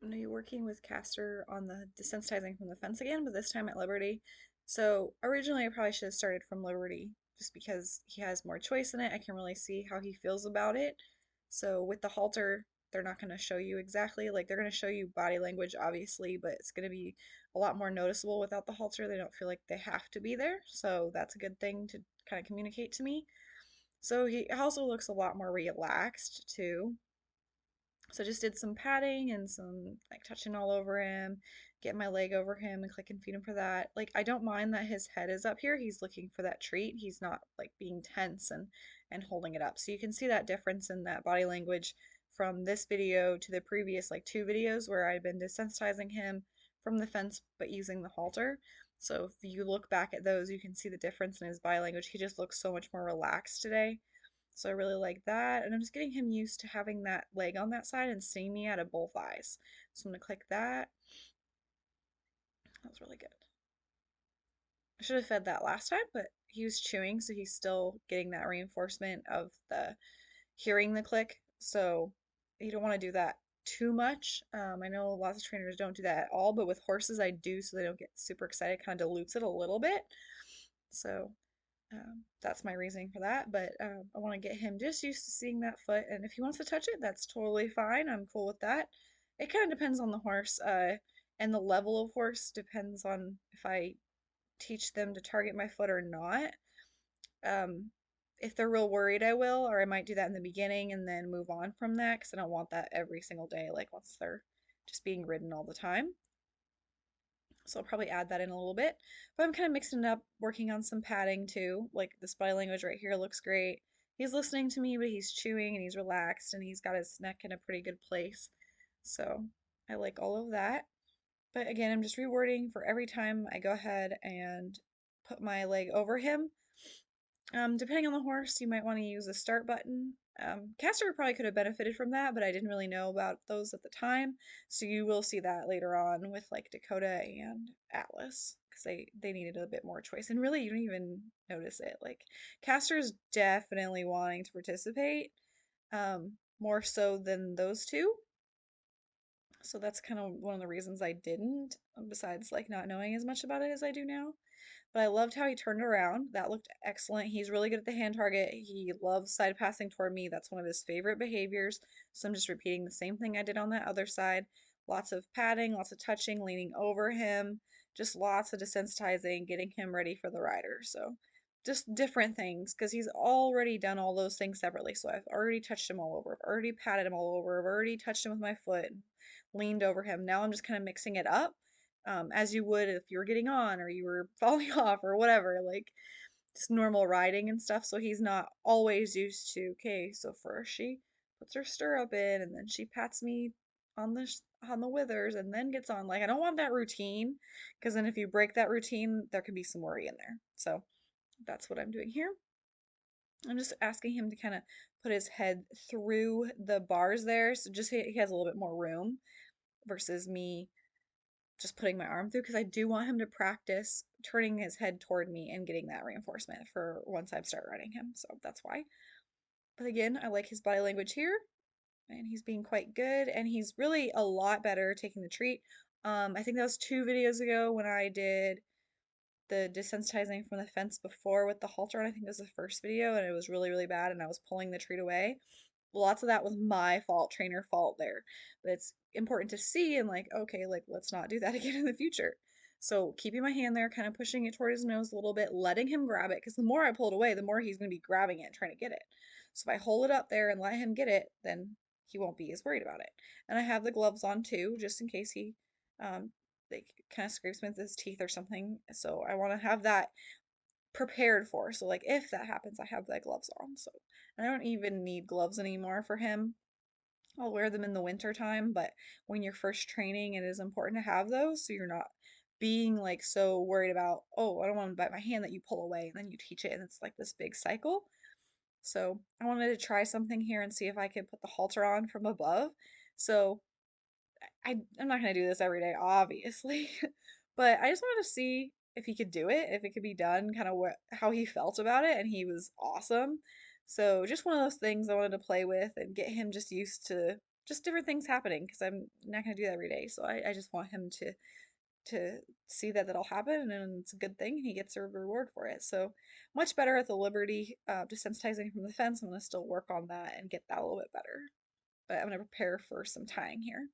I'm going to be working with Castor on the desensitizing from the fence again, but this time at Liberty. So originally I probably should have started from Liberty just because he has more choice in it. I can really see how he feels about it. So with the halter, they're not going to show you exactly, like they're going to show you body language obviously, but it's going to be a lot more noticeable without the halter. They don't feel like they have to be there. So that's a good thing to kind of communicate to me. So he also looks a lot more relaxed too. So I just did some patting and some like touching all over him, getting my leg over him and click and feed him for that. Like I don't mind that his head is up here. He's looking for that treat. He's not like being tense and holding it up. So you can see that difference in that body language from this video to the previous like two videos where I'd been desensitizing him from the fence but using the halter. So if you look back at those, you can see the difference in his body language. He just looks so much more relaxed today. So I really like that. And I'm just getting him used to having that leg on that side and seeing me out of both eyes. So I'm going to click that. That was really good. I should have fed that last time, but he was chewing, so he's still getting that reinforcement of the hearing the click. So you don't want to do that too much. I know lots of trainers don't do that at all, but with horses I do so they don't get super excited. Kind of dilutes it a little bit. So that's my reasoning for that. But I want to get him just used to seeing that foot. And if he wants to touch it, that's totally fine. I'm cool with that. It kind of depends on the horse and the level of horse depends on if I teach them to target my foot or not. Um, if they're real worried, I will, or I might do that in the beginning and then move on from that because I don't want that every single day, like once they're just being ridden all the time. So I'll probably add that in a little bit. But I'm kind of mixing it up, working on some padding too. Like this body language right here looks great. He's listening to me, but he's chewing and he's relaxed and he's got his neck in a pretty good place. So I like all of that. But again, I'm just rewording for every time I go ahead and put my leg over him. Depending on the horse, you might want to use the start button. Castor probably could have benefited from that, but I didn't really know about those at the time. So you will see that later on with like Dakota and Atlas because they needed a bit more choice. And really, you don't even notice it. Like Castor's definitely wanting to participate, more so than those two. So that's kind of one of the reasons I didn't, besides like not knowing as much about it as I do now. But I loved how he turned around. That looked excellent. He's really good at the hand target. He loves side passing toward me. That's one of his favorite behaviors. So I'm just repeating the same thing I did on that other side. Lots of patting, lots of touching, leaning over him, just lots of desensitizing, getting him ready for the rider. So just different things because he's already done all those things separately. So I've already touched him all over. I've already patted him all over. I've already touched him with my foot, leaned over him. Now I'm just kind of mixing it up as you would if you were getting on or you were falling off or whatever, like just normal riding and stuff. So he's not always used to, okay, so first she puts her stirrup in and then she pats me on the withers and then gets on. Like I don't want that routine because then if you break that routine, there could be some worry in there. So that's what I'm doing here. I'm just asking him to kind of put his head through the bars there. So just he has a little bit more room versus me just putting my arm through because I do want him to practice turning his head toward me and getting that reinforcement for once I start riding him. So that's why. But again, I like his body language here and he's being quite good and he's really a lot better taking the treat. I think that was two videos ago when I did the desensitizing from the fence before with the halter, and I think it was the first video, and it was really, really bad, and I was pulling the treat away. Lots of that was my fault, trainer fault there. But it's important to see and like, okay, like let's not do that again in the future. So keeping my hand there, kind of pushing it toward his nose a little bit, letting him grab it, because the more I pull it away, the more he's going to be grabbing it and trying to get it. So if I hold it up there and let him get it, then he won't be as worried about it. And I have the gloves on too, just in case he um, like kind of scrapes me with his teeth or something. So I want to have that prepared for. So like if that happens, I have the gloves on. So I don't even need gloves anymore for him. I'll wear them in the winter time, but when you're first training, it is important to have those so you're not being like so worried about, oh, I don't want to bite my hand that you pull away and then you teach it and it's like this big cycle. So I wanted to try something here and see if I could put the halter on from above. So I'm not going to do this every day, obviously, but I just wanted to see if he could do it, if it could be done, kind of how he felt about it, and he was awesome. So just one of those things I wanted to play with and get him just used to just different things happening because I'm not going to do that every day. So I just want him to see that that'll happen and it's a good thing. He gets a reward for it. So much better at the Liberty, desensitizing from the fence. I'm going to still work on that and get that a little bit better. But I'm going to prepare for some tying here.